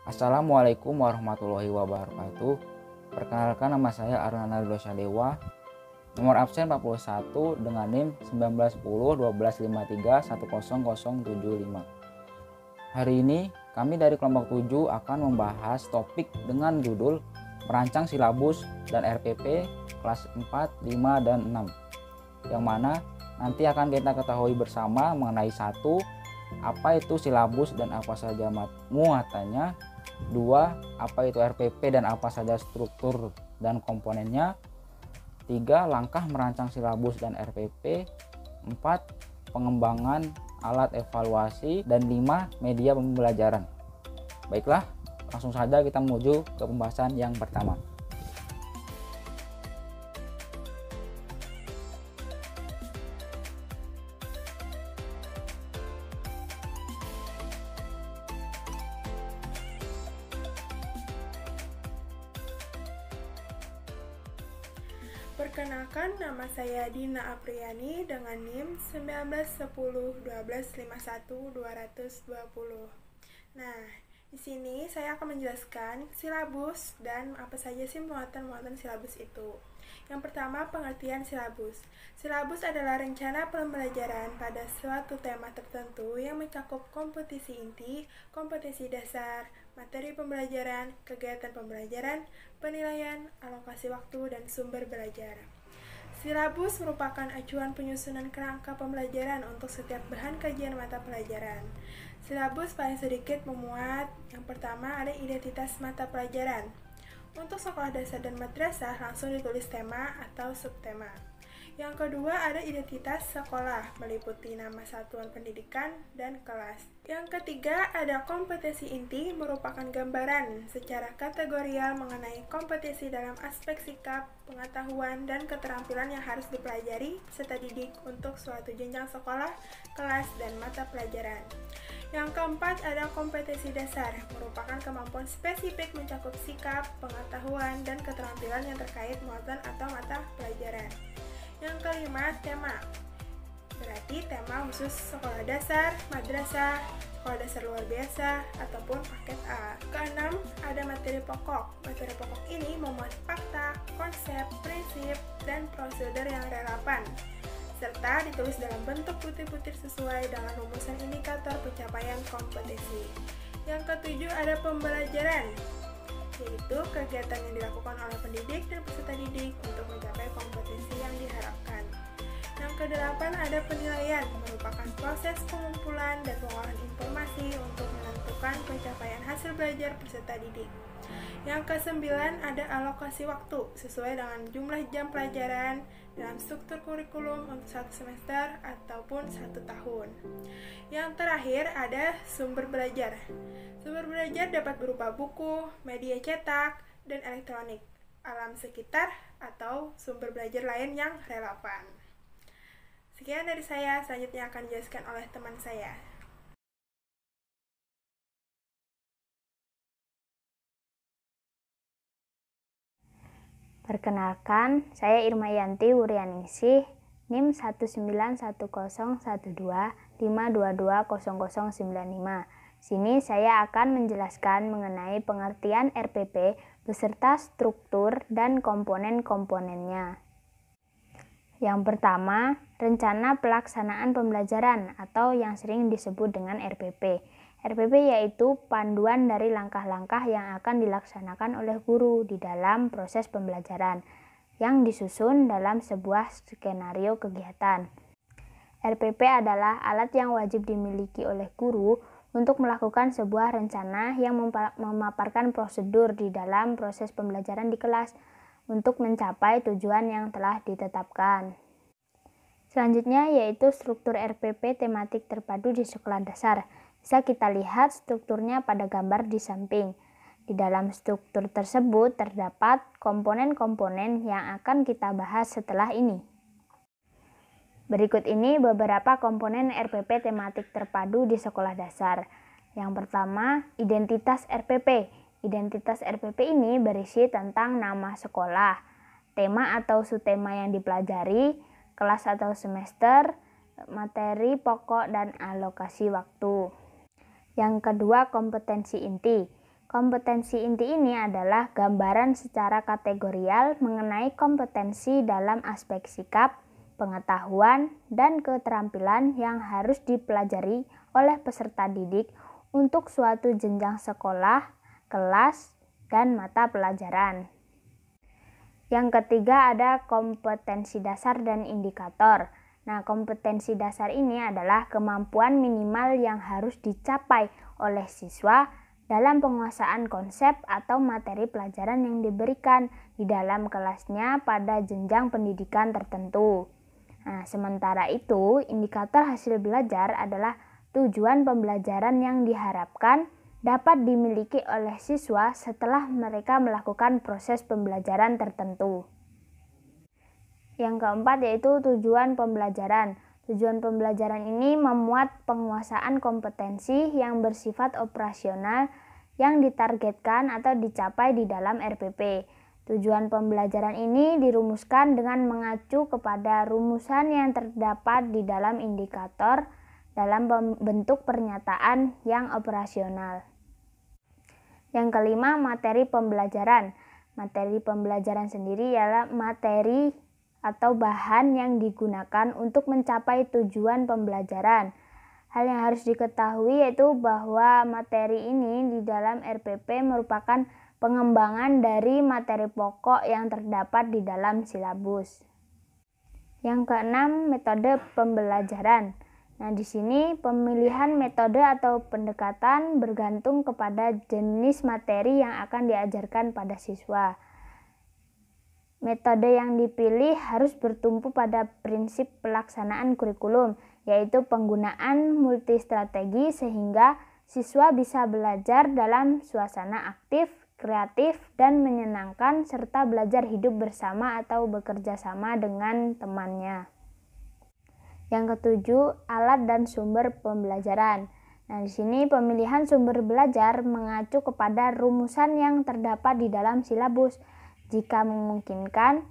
Assalamualaikum warahmatullahi wabarakatuh. Perkenalkan, nama saya Arnana Dosadewa. Nomor absen 41 dengan NIM 1910 1253 10075. Hari ini kami dari kelompok 7 akan membahas topik dengan judul merancang silabus dan RPP kelas 4, 5, dan 6. Yang mana nanti akan kita ketahui bersama mengenai 1. Apa itu silabus dan apa saja muatannya. 2. Apa itu RPP dan apa saja struktur dan komponennya. 3. Langkah merancang silabus dan RPP. 4. Pengembangan alat evaluasi. Dan 5. Media pembelajaran. Baiklah, langsung saja kita menuju ke pembahasan yang pertama. Perkenalkan, nama saya Dina Apriani dengan NIM 1910 1251 220. Nah, di sini saya akan menjelaskan silabus dan apa saja sih muatan-muatan silabus itu. Yang pertama, pengertian silabus. Silabus adalah rencana pembelajaran pada suatu tema tertentu yang mencakup kompetisi inti, kompetisi dasar, materi pembelajaran, kegiatan pembelajaran, penilaian, alokasi waktu, dan sumber belajar. Silabus merupakan acuan penyusunan kerangka pembelajaran untuk setiap bahan kajian mata pelajaran. Silabus paling sedikit memuat, yang pertama ada identitas mata pelajaran. Untuk sekolah dasar dan madrasah langsung ditulis tema atau subtema. Yang kedua ada identitas sekolah, meliputi nama satuan pendidikan dan kelas. Yang ketiga ada kompetensi inti, merupakan gambaran secara kategorial mengenai kompetensi dalam aspek sikap, pengetahuan, dan keterampilan yang harus dipelajari serta didik untuk suatu jenjang sekolah, kelas, dan mata pelajaran. Yang keempat ada kompetensi dasar, merupakan kemampuan spesifik mencakup sikap, pengetahuan, dan keterampilan yang terkait muatan atau mata pelajaran. Yang kelima, tema. Berarti tema khusus sekolah dasar, madrasah, sekolah dasar luar biasa, ataupun paket A. Keenam, ada materi pokok. Materi pokok ini memuat fakta, konsep, prinsip, dan prosedur yang relevan, serta ditulis dalam bentuk butir-butir sesuai dengan rumusan indikator pencapaian kompetensi. Yang ketujuh ada pembelajaran, yaitu kegiatan yang dilakukan oleh pendidik dan peserta didik untuk mencapai kompetensi yang diharapkan. Yang kedelapan ada penilaian, merupakan proses pengumpulan dan pengolahan informasi untuk menentukan pencapaian hasil belajar peserta didik. Yang kesembilan ada alokasi waktu, sesuai dengan jumlah jam pelajaran dalam struktur kurikulum untuk satu semester ataupun 1 tahun. Yang terakhir ada sumber belajar. Sumber belajar dapat berupa buku, media cetak, dan elektronik, alam sekitar, atau sumber belajar lain yang relevan. Sekian dari saya, selanjutnya akan dijelaskan oleh teman saya. Perkenalkan, saya Irmayanti Wuryaningsih, NIM 1910125220095. Sini saya akan menjelaskan mengenai pengertian RPP beserta struktur dan komponen-komponennya. Yang pertama, rencana pelaksanaan pembelajaran atau yang sering disebut dengan RPP. RPP yaitu panduan dari langkah-langkah yang akan dilaksanakan oleh guru di dalam proses pembelajaran yang disusun dalam sebuah skenario kegiatan. RPP adalah alat yang wajib dimiliki oleh guru untuk melakukan sebuah rencana yang memaparkan prosedur di dalam proses pembelajaran di kelas untuk mencapai tujuan yang telah ditetapkan. Selanjutnya yaitu struktur RPP tematik terpadu di sekolah dasar. Bisa kita lihat strukturnya pada gambar di samping. Di dalam struktur tersebut terdapat komponen-komponen yang akan kita bahas setelah ini. Berikut ini beberapa komponen RPP tematik terpadu di sekolah dasar. Yang pertama, identitas RPP. Identitas RPP ini berisi tentang nama sekolah, tema atau subtema yang dipelajari, kelas atau semester, materi pokok, dan alokasi waktu. Yang kedua, kompetensi inti. Kompetensi inti ini adalah gambaran secara kategorial mengenai kompetensi dalam aspek sikap, pengetahuan, dan keterampilan yang harus dipelajari oleh peserta didik untuk suatu jenjang sekolah, kelas, dan mata pelajaran. Yang ketiga ada kompetensi dasar dan indikator. Nah, kompetensi dasar ini adalah kemampuan minimal yang harus dicapai oleh siswa dalam penguasaan konsep atau materi pelajaran yang diberikan di dalam kelasnya pada jenjang pendidikan tertentu. Nah, sementara itu, indikator hasil belajar adalah tujuan pembelajaran yang diharapkan dapat dimiliki oleh siswa setelah mereka melakukan proses pembelajaran tertentu. Yang keempat yaitu tujuan pembelajaran. Tujuan pembelajaran ini memuat penguasaan kompetensi yang bersifat operasional yang ditargetkan atau dicapai di dalam RPP. Tujuan pembelajaran ini dirumuskan dengan mengacu kepada rumusan yang terdapat di dalam indikator dalam bentuk pernyataan yang operasional. Yang kelima, materi pembelajaran. Materi pembelajaran sendiri ialah materi atau bahan yang digunakan untuk mencapai tujuan pembelajaran. Hal yang harus diketahui yaitu bahwa materi ini di dalam RPP merupakan pengembangan dari materi pokok yang terdapat di dalam silabus. Yang keenam, metode pembelajaran. Nah, di sini pemilihan metode atau pendekatan bergantung kepada jenis materi yang akan diajarkan pada siswa. Metode yang dipilih harus bertumpu pada prinsip pelaksanaan kurikulum, yaitu penggunaan multistrategi sehingga siswa bisa belajar dalam suasana aktif, kreatif, dan menyenangkan serta belajar hidup bersama atau bekerja sama dengan temannya. Yang ketujuh, alat dan sumber pembelajaran. Nah, di sini pemilihan sumber belajar mengacu kepada rumusan yang terdapat di dalam silabus. Jika memungkinkan,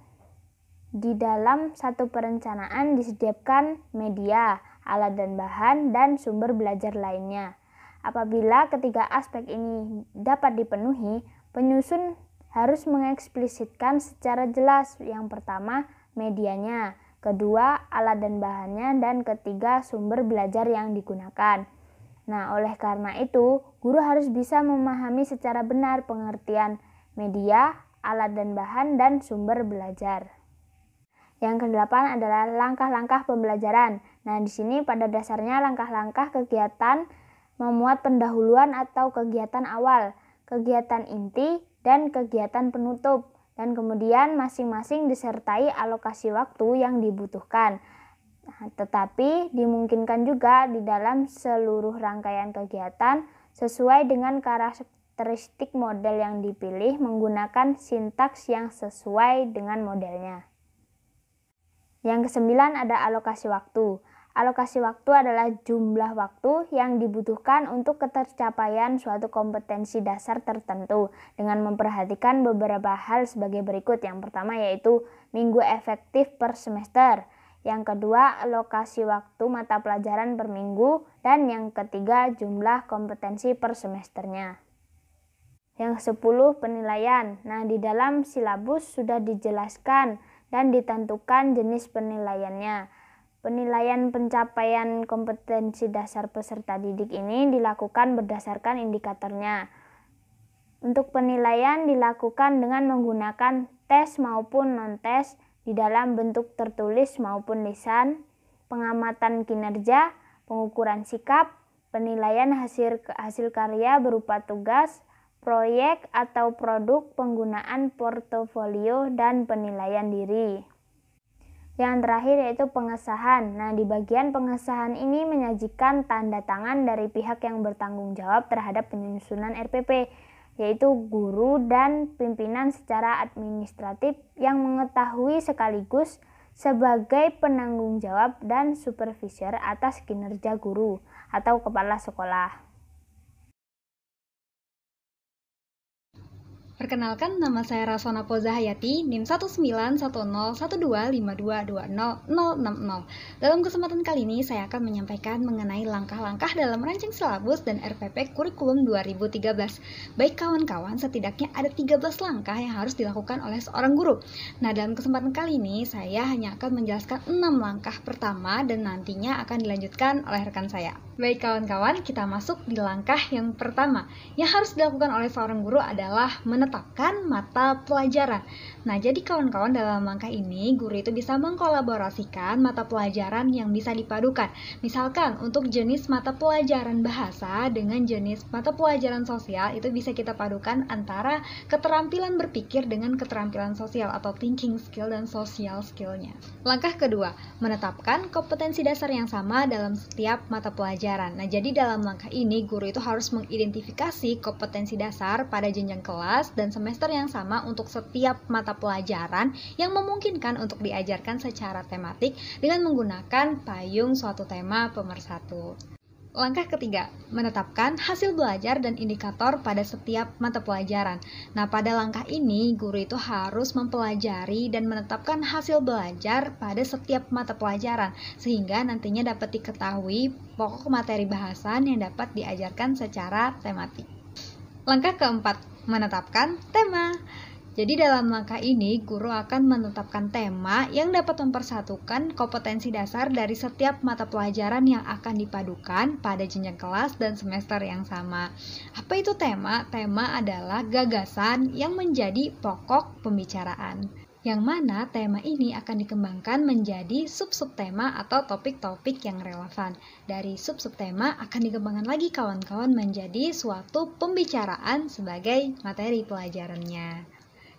di dalam satu perencanaan disediakan media, alat dan bahan, dan sumber belajar lainnya. Apabila ketiga aspek ini dapat dipenuhi, penyusun harus mengeksplisitkan secara jelas. Yang pertama, medianya, kedua, alat dan bahannya, dan ketiga, sumber belajar yang digunakan. Nah, oleh karena itu, guru harus bisa memahami secara benar pengertian media, alat dan bahan, dan sumber belajar. Yang kedelapan adalah langkah-langkah pembelajaran. Nah, di sini pada dasarnya langkah-langkah kegiatan memuat pendahuluan atau kegiatan awal, kegiatan inti, dan kegiatan penutup. Dan kemudian masing-masing disertai alokasi waktu yang dibutuhkan. Nah, tetapi dimungkinkan juga di dalam seluruh rangkaian kegiatan sesuai dengan karakteristik model yang dipilih menggunakan sintaks yang sesuai dengan modelnya. Yang kesembilan ada alokasi waktu. Alokasi waktu adalah jumlah waktu yang dibutuhkan untuk ketercapaian suatu kompetensi dasar tertentu dengan memperhatikan beberapa hal sebagai berikut. Yang pertama yaitu minggu efektif per semester. Yang kedua, alokasi waktu mata pelajaran per minggu. Dan yang ketiga, jumlah kompetensi per semesternya. Yang ke-10, penilaian. Nah, di dalam silabus sudah dijelaskan dan ditentukan jenis penilaiannya. Penilaian pencapaian kompetensi dasar peserta didik ini dilakukan berdasarkan indikatornya. Untuk penilaian dilakukan dengan menggunakan tes maupun non-tes di dalam bentuk tertulis maupun lisan, pengamatan kinerja, pengukuran sikap, penilaian hasil karya berupa tugas, proyek atau produk, penggunaan portofolio, dan penilaian diri. Yang terakhir yaitu pengesahan. Nah, di bagian pengesahan ini menyajikan tanda tangan dari pihak yang bertanggung jawab terhadap penyusunan RPP, yaitu guru dan pimpinan secara administratif yang mengetahui sekaligus sebagai penanggung jawab dan supervisor atas kinerja guru atau kepala sekolah. Perkenalkan, nama saya Rasona Pozahayati, NIM 191011252200060. Dalam kesempatan kali ini, saya akan menyampaikan mengenai langkah-langkah dalam merancang silabus dan RPP Kurikulum 2013. Baik kawan-kawan, setidaknya ada 13 langkah yang harus dilakukan oleh seorang guru. Nah, dalam kesempatan kali ini, saya hanya akan menjelaskan 6 langkah pertama dan nantinya akan dilanjutkan oleh rekan saya. Baik kawan-kawan, kita masuk di langkah yang pertama. Yang harus dilakukan oleh seorang guru adalah menetapkan mata pelajaran. Nah, jadi kawan-kawan, dalam langkah ini, guru itu bisa mengkolaborasikan mata pelajaran yang bisa dipadukan. Misalkan, untuk jenis mata pelajaran bahasa dengan jenis mata pelajaran sosial, itu bisa kita padukan antara keterampilan berpikir dengan keterampilan sosial atau thinking skill dan social skillnya. Langkah kedua, menetapkan kompetensi dasar yang sama dalam setiap mata pelajaran. Nah, jadi dalam langkah ini, guru itu harus mengidentifikasi kompetensi dasar pada jenjang kelas dan semester yang sama untuk setiap mata pelajaran yang memungkinkan untuk diajarkan secara tematik dengan menggunakan payung suatu tema pemersatu. Langkah ketiga, menetapkan hasil belajar dan indikator pada setiap mata pelajaran. Nah, pada langkah ini, guru itu harus mempelajari dan menetapkan hasil belajar pada setiap mata pelajaran, sehingga nantinya dapat diketahui pokok materi bahasan yang dapat diajarkan secara tematik. Langkah keempat, menetapkan tema. Jadi dalam langkah ini, guru akan menetapkan tema yang dapat mempersatukan kompetensi dasar dari setiap mata pelajaran yang akan dipadukan pada jenjang kelas dan semester yang sama. Apa itu tema? Tema adalah gagasan yang menjadi pokok pembicaraan, yang mana tema ini akan dikembangkan menjadi sub-subtema atau topik-topik yang relevan. Dari sub-subtema akan dikembangkan lagi kawan-kawan menjadi suatu pembicaraan sebagai materi pelajarannya.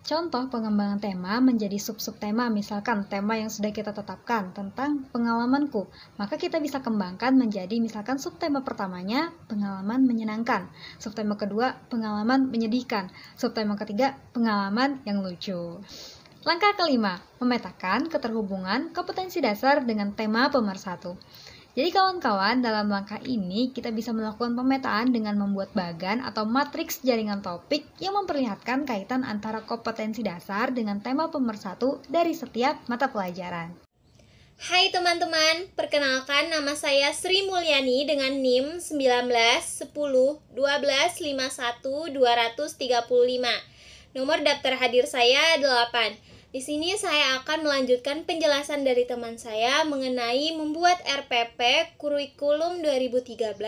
Contoh pengembangan tema menjadi sub-subtema, misalkan tema yang sudah kita tetapkan tentang pengalamanku, maka kita bisa kembangkan menjadi misalkan subtema pertamanya pengalaman menyenangkan, subtema kedua pengalaman menyedihkan, subtema ketiga pengalaman yang lucu. Langkah kelima, memetakan keterhubungan kompetensi dasar dengan tema pemersatu. Jadi kawan-kawan, dalam langkah ini kita bisa melakukan pemetaan dengan membuat bagan atau matriks jaringan topik yang memperlihatkan kaitan antara kompetensi dasar dengan tema pemersatu dari setiap mata pelajaran. Hai teman-teman, perkenalkan nama saya Sri Mulyani dengan NIM 19101251 235. Nomor daftar hadir saya 8. Di sini saya akan melanjutkan penjelasan dari teman saya mengenai membuat RPP Kurikulum 2013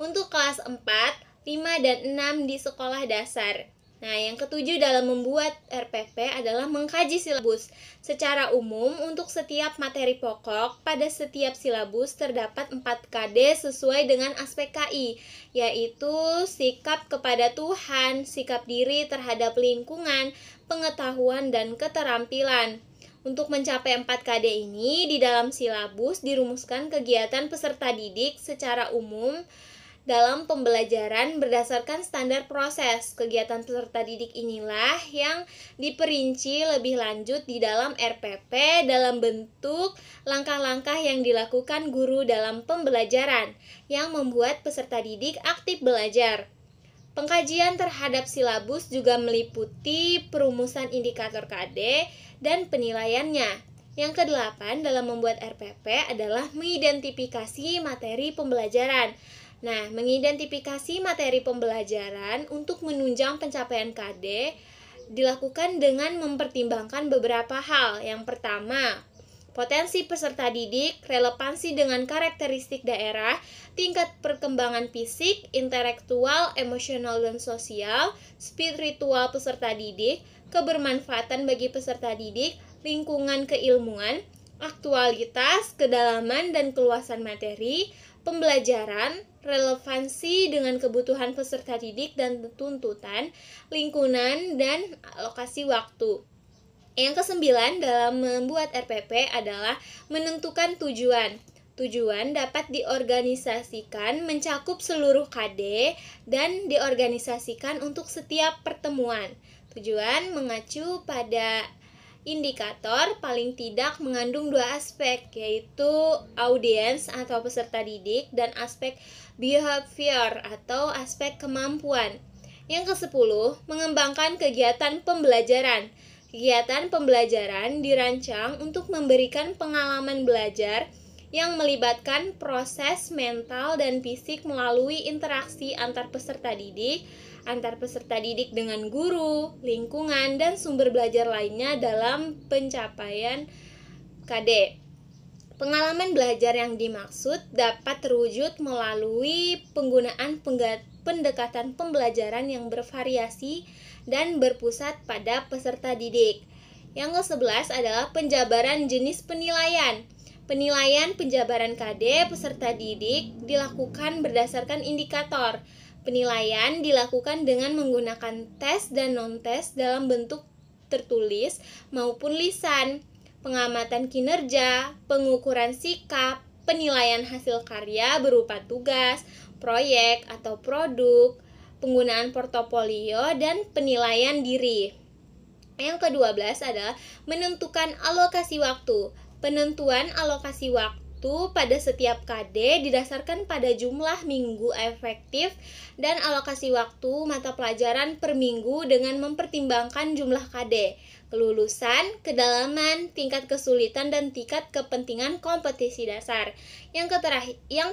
untuk kelas 4, 5, dan 6 di sekolah dasar. Nah, yang ketujuh dalam membuat RPP adalah mengkaji silabus. Secara umum, untuk setiap materi pokok, pada setiap silabus terdapat 4 KD sesuai dengan aspek KI, yaitu sikap kepada Tuhan, sikap diri terhadap lingkungan, pengetahuan, dan keterampilan. Untuk mencapai 4 KD ini, di dalam silabus dirumuskan kegiatan peserta didik secara umum dalam pembelajaran berdasarkan standar proses. Kegiatan peserta didik inilah yang diperinci lebih lanjut di dalam RPP dalam bentuk langkah-langkah yang dilakukan guru dalam pembelajaran yang membuat peserta didik aktif belajar. Pengkajian terhadap silabus juga meliputi perumusan indikator KD dan penilaiannya. Yang kedelapan dalam membuat RPP adalah mengidentifikasi materi pembelajaran. Nah, mengidentifikasi materi pembelajaran untuk menunjang pencapaian KD dilakukan dengan mempertimbangkan beberapa hal. Yang pertama, potensi peserta didik, relevansi dengan karakteristik daerah, tingkat perkembangan fisik, intelektual, emosional, dan sosial, spiritual peserta didik, kebermanfaatan bagi peserta didik, lingkungan keilmuan, aktualitas, kedalaman, dan keluasan materi, pembelajaran, relevansi dengan kebutuhan peserta didik dan tuntutan, lingkungan, dan alokasi waktu. Yang kesembilan dalam membuat RPP adalah menentukan tujuan. Tujuan dapat diorganisasikan mencakup seluruh KD dan diorganisasikan untuk setiap pertemuan. Tujuan mengacu pada indikator paling tidak mengandung 2 aspek, yaitu audiens atau peserta didik dan aspek behavior atau aspek kemampuan. Yang ke-10, mengembangkan kegiatan pembelajaran. Kegiatan pembelajaran dirancang untuk memberikan pengalaman belajar yang melibatkan proses mental dan fisik melalui interaksi antar peserta didik dengan guru, lingkungan, dan sumber belajar lainnya dalam pencapaian KD. Pengalaman belajar yang dimaksud dapat terwujud melalui penggunaan pendekatan pembelajaran yang bervariasi dan berpusat pada peserta didik. Yang ke-11 adalah penjabaran jenis penilaian. Penilaian penjabaran KD peserta didik dilakukan berdasarkan indikator. Penilaian dilakukan dengan menggunakan tes dan non-tes dalam bentuk tertulis maupun lisan. Pengamatan kinerja, pengukuran sikap, penilaian hasil karya berupa tugas, proyek atau produk, penggunaan portofolio, dan penilaian diri. Yang ke-12 adalah menentukan alokasi waktu. Penentuan alokasi waktu pada setiap KD didasarkan pada jumlah minggu efektif dan alokasi waktu mata pelajaran per minggu dengan mempertimbangkan jumlah KD, kelulusan, kedalaman, tingkat kesulitan, dan tingkat kepentingan kompetisi dasar. Yang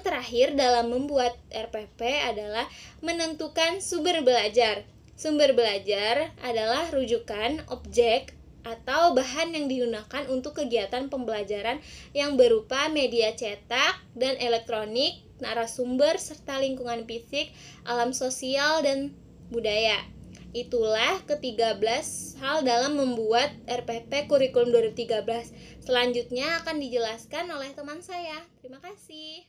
terakhir dalam membuat RPP adalah menentukan sumber belajar. Sumber belajar adalah rujukan, objek, atau bahan yang digunakan untuk kegiatan pembelajaran yang berupa media cetak dan elektronik, narasumber, serta lingkungan fisik, alam sosial, dan budaya. Itulah ke-13 hal dalam membuat RPP Kurikulum 2013. Selanjutnya akan dijelaskan oleh teman saya. Terima kasih.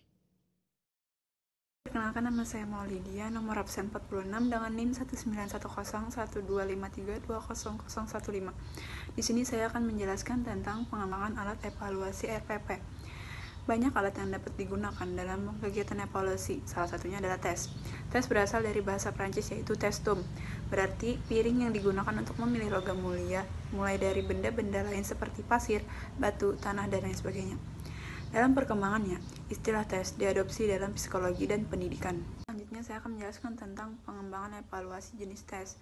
Perkenalkan, nama saya Maulidia, nomor absen 46 dengan NIM 191011253200015. Di sini saya akan menjelaskan tentang pengembangan alat evaluasi RPP. Banyak alat yang dapat digunakan dalam kegiatan evaluasi, salah satunya adalah tes. Tes berasal dari bahasa Prancis yaitu testum, berarti piring yang digunakan untuk memilih logam mulia, mulai dari benda-benda lain seperti pasir, batu, tanah, dan lain sebagainya. Dalam perkembangannya, istilah tes diadopsi dalam psikologi dan pendidikan. Selanjutnya saya akan menjelaskan tentang pengembangan evaluasi jenis tes.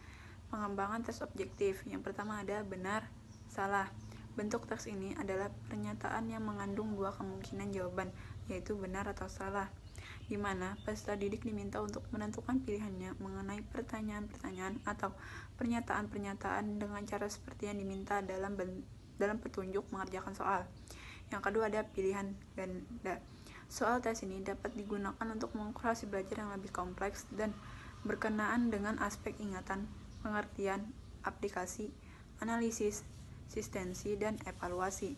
Pengembangan tes objektif. Yang pertama ada benar, salah. Bentuk tes ini adalah pernyataan yang mengandung dua kemungkinan jawaban, yaitu benar atau salah, di mana peserta didik diminta untuk menentukan pilihannya mengenai pertanyaan-pertanyaan atau pernyataan-pernyataan dengan cara seperti yang diminta dalam petunjuk mengerjakan soal. Yang kedua ada pilihan ganda. Soal tes ini dapat digunakan untuk mengukur hasil belajar yang lebih kompleks dan berkenaan dengan aspek ingatan, pengertian, aplikasi, analisis, asistensi, dan evaluasi.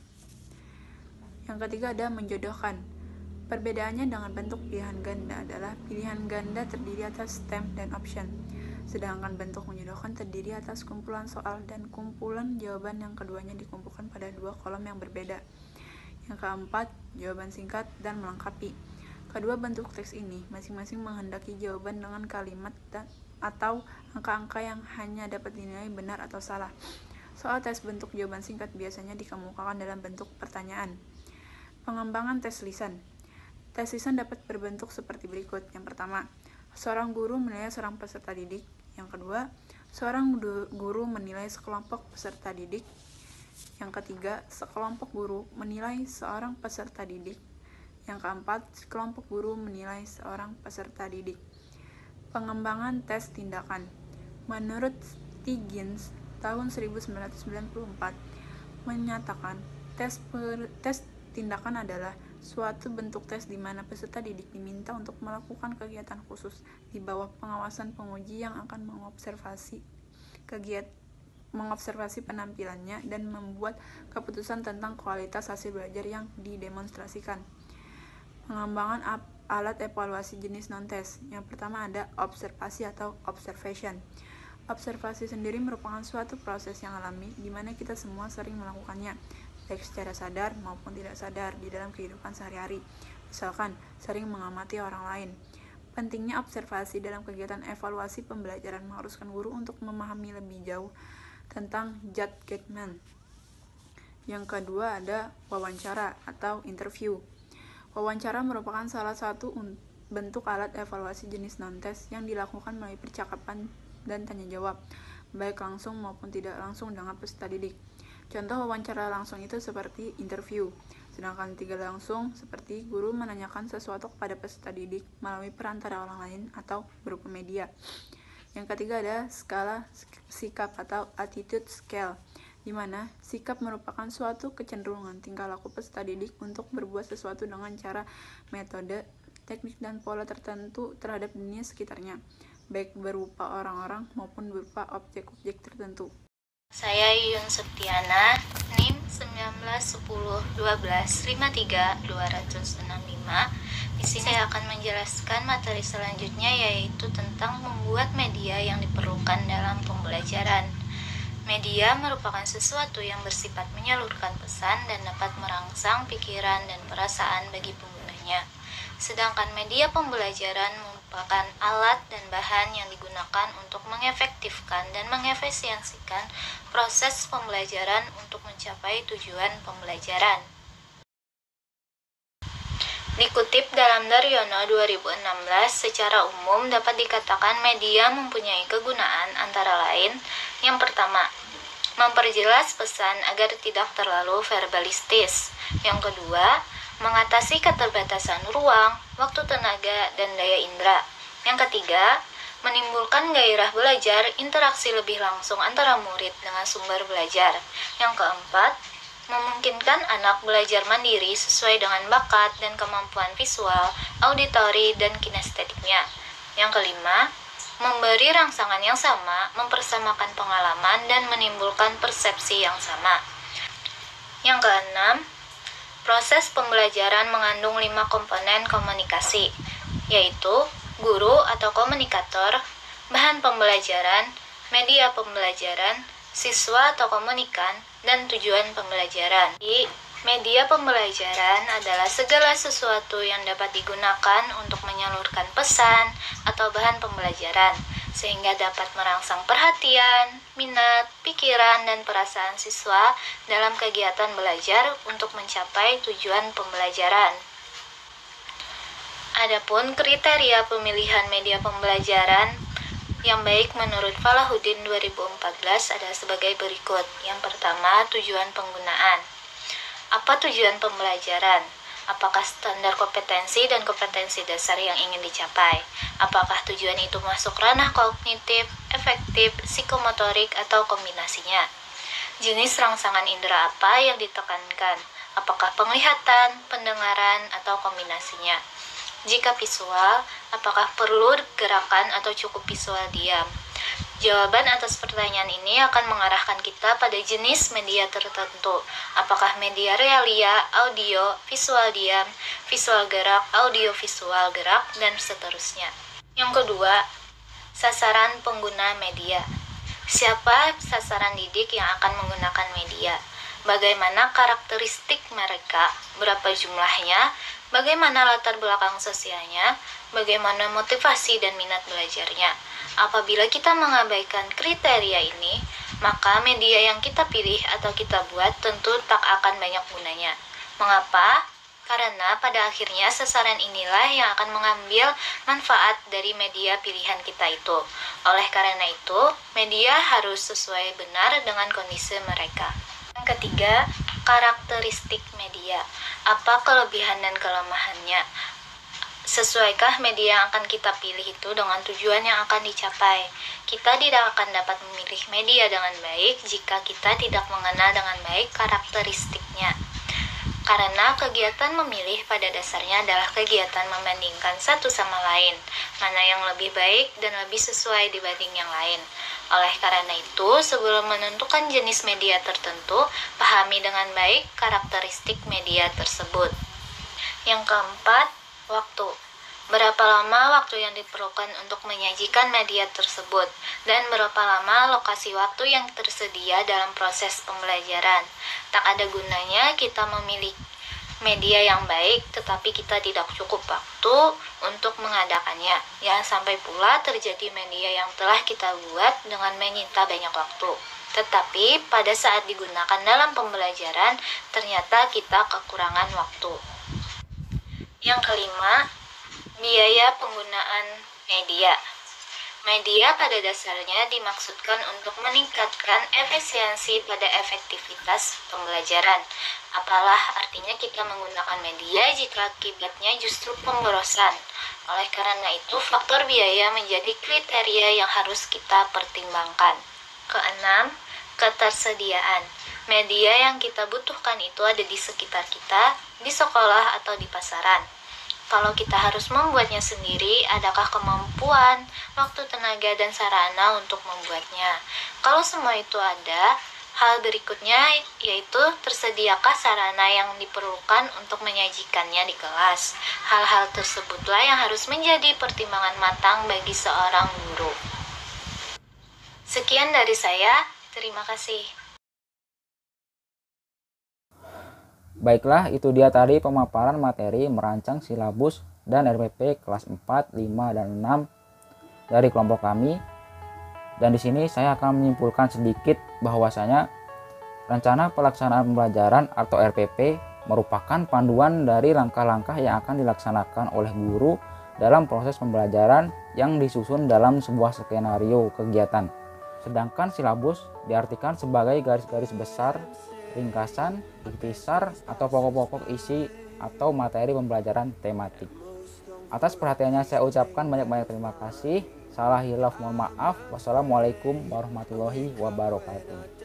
Yang ketiga ada menjodohkan. Perbedaannya dengan bentuk pilihan ganda adalah pilihan ganda terdiri atas stem dan option, sedangkan bentuk menjodohkan terdiri atas kumpulan soal dan kumpulan jawaban yang keduanya dikumpulkan pada dua kolom yang berbeda. Yang keempat, jawaban singkat dan melengkapi. Kedua bentuk teks ini masing-masing menghendaki jawaban dengan kalimat atau angka-angka yang hanya dapat dinilai benar atau salah. Soal tes bentuk jawaban singkat biasanya dikemukakan dalam bentuk pertanyaan. Pengembangan tes lisan. Tes lisan dapat berbentuk seperti berikut. Yang pertama, seorang guru menilai seorang peserta didik. Yang kedua, seorang guru menilai sekelompok peserta didik. Yang ketiga, sekelompok guru menilai seorang peserta didik. Yang keempat, sekelompok guru menilai seorang peserta didik. Pengembangan tes tindakan. Menurut Stiggins tahun 1994 menyatakan tes tindakan adalah suatu bentuk tes di mana peserta didik diminta untuk melakukan kegiatan khusus di bawah pengawasan penguji yang akan mengobservasi penampilannya dan membuat keputusan tentang kualitas hasil belajar yang didemonstrasikan. Pengembangan alat evaluasi jenis non-tes. Yang pertama ada observasi atau observation. Observasi sendiri merupakan suatu proses yang alami di mana kita semua sering melakukannya, baik secara sadar maupun tidak sadar di dalam kehidupan sehari-hari. Misalkan, sering mengamati orang lain. Pentingnya observasi dalam kegiatan evaluasi pembelajaran mengharuskan guru untuk memahami lebih jauh tentang judgment. Yang kedua ada wawancara atau interview. Wawancara merupakan salah satu bentuk alat evaluasi jenis non-tes yang dilakukan melalui percakapan dan tanya jawab, baik langsung maupun tidak langsung dengan peserta didik. Contoh wawancara langsung itu seperti interview, sedangkan tidak langsung seperti guru menanyakan sesuatu kepada peserta didik melalui perantara orang lain atau berupa media. Yang ketiga ada skala sikap atau attitude scale, di mana sikap merupakan suatu kecenderungan tingkah laku peserta didik untuk berbuat sesuatu dengan cara, metode, teknik, dan pola tertentu terhadap dunia sekitarnya, baik berupa orang-orang maupun berupa objek-objek tertentu. Saya Yun Septiana, NIM 19101253-265. Di sini saya akan menjelaskan materi selanjutnya, yaitu tentang membuat media yang diperlukan dalam pembelajaran. Media merupakan sesuatu yang bersifat menyalurkan pesan dan dapat merangsang pikiran dan perasaan bagi penggunanya. Sedangkan media pembelajaran merupakan alat dan bahan yang digunakan untuk mengefektifkan dan mengefisiensikan proses pembelajaran untuk mencapai tujuan pembelajaran. Dikutip dalam Daryono 2016, secara umum dapat dikatakan media mempunyai kegunaan antara lain: yang pertama, memperjelas pesan agar tidak terlalu verbalistis. Yang kedua, mengatasi keterbatasan ruang, waktu, tenaga, dan daya indera. Yang ketiga, menimbulkan gairah belajar, interaksi lebih langsung antara murid dengan sumber belajar. Yang keempat, memungkinkan anak belajar mandiri sesuai dengan bakat dan kemampuan visual, auditori, dan kinestetiknya. Yang kelima, memberi rangsangan yang sama, mempersamakan pengalaman, dan menimbulkan persepsi yang sama. Yang keenam, proses pembelajaran mengandung 5 komponen komunikasi, yaitu guru atau komunikator, bahan pembelajaran, media pembelajaran, siswa atau komunikan, dan tujuan pembelajaran. Di media pembelajaran adalah segala sesuatu yang dapat digunakan untuk menyalurkan pesan atau bahan pembelajaran, sehingga dapat merangsang perhatian, minat, pikiran, dan perasaan siswa dalam kegiatan belajar untuk mencapai tujuan pembelajaran. Adapun kriteria pemilihan media pembelajaran yang baik menurut Falahuddin 2014 adalah sebagai berikut. Yang pertama, tujuan penggunaan. Apa tujuan pembelajaran? Apakah standar kompetensi dan kompetensi dasar yang ingin dicapai? Apakah tujuan itu masuk ranah kognitif, efektif, psikomotorik, atau kombinasinya? Jenis rangsangan indera apa yang ditekankan? Apakah penglihatan, pendengaran, atau kombinasinya? Jika visual, apakah perlu gerakan atau cukup visual diam? Jawaban atas pertanyaan ini akan mengarahkan kita pada jenis media tertentu. Apakah media realia, audio, visual diam, visual gerak, audio visual gerak, dan seterusnya. Yang kedua, sasaran pengguna media. Siapa sasaran didik yang akan menggunakan media? Bagaimana karakteristik mereka? Berapa jumlahnya? Bagaimana latar belakang sosialnya? Bagaimana motivasi dan minat belajarnya? Apabila kita mengabaikan kriteria ini, maka media yang kita pilih atau kita buat tentu tak akan banyak gunanya. Mengapa? Karena pada akhirnya sasaran inilah yang akan mengambil manfaat dari media pilihan kita itu. Oleh karena itu, media harus sesuai benar dengan kondisi mereka. Yang ketiga, karakteristik media. Apa kelebihan dan kelemahannya? Sesuaikah media yang akan kita pilih itu dengan tujuan yang akan dicapai? Kita tidak akan dapat memilih media dengan baik jika kita tidak mengenal dengan baik karakteristiknya. Karena kegiatan memilih pada dasarnya adalah kegiatan membandingkan satu sama lain, mana yang lebih baik dan lebih sesuai dibanding yang lain. Oleh karena itu, sebelum menentukan jenis media tertentu, pahami dengan baik karakteristik media tersebut. Yang keempat, waktu. Berapa lama waktu yang diperlukan untuk menyajikan media tersebut, dan berapa lama lokasi waktu yang tersedia dalam proses pembelajaran. Tak ada gunanya kita memilih media yang baik, tetapi kita tidak cukup waktu untuk mengadakannya. Jangan sampai pula terjadi media yang telah kita buat dengan menyita banyak waktu, tetapi pada saat digunakan dalam pembelajaran, ternyata kita kekurangan waktu. Yang kelima, biaya penggunaan media. Media pada dasarnya dimaksudkan untuk meningkatkan efisiensi pada efektivitas pembelajaran. Apalah artinya kita menggunakan media jika akibatnya justru pemborosan. Oleh karena itu, faktor biaya menjadi kriteria yang harus kita pertimbangkan. Keenam, ketersediaan. Media yang kita butuhkan itu ada di sekitar kita, di sekolah atau di pasaran. Kalau kita harus membuatnya sendiri, adakah kemampuan, waktu, tenaga, dan sarana untuk membuatnya? Kalau semua itu ada, hal berikutnya yaitu tersediakah sarana yang diperlukan untuk menyajikannya di kelas. Hal-hal tersebutlah yang harus menjadi pertimbangan matang bagi seorang guru. Sekian dari saya, terima kasih. Baiklah, itu dia tadi pemaparan materi merancang silabus dan RPP kelas 4, 5, dan 6 dari kelompok kami. Dan di sini saya akan menyimpulkan sedikit bahwasanya rencana pelaksanaan pembelajaran atau RPP merupakan panduan dari langkah-langkah yang akan dilaksanakan oleh guru dalam proses pembelajaran yang disusun dalam sebuah skenario kegiatan. Sedangkan silabus diartikan sebagai garis-garis besar, ringkasan, ikhtisar, atau pokok-pokok isi atau materi pembelajaran tematik. Atas perhatiannya saya ucapkan banyak-banyak terima kasih. Salah hilaf mohon maaf. Wassalamualaikum warahmatullahi wabarakatuh.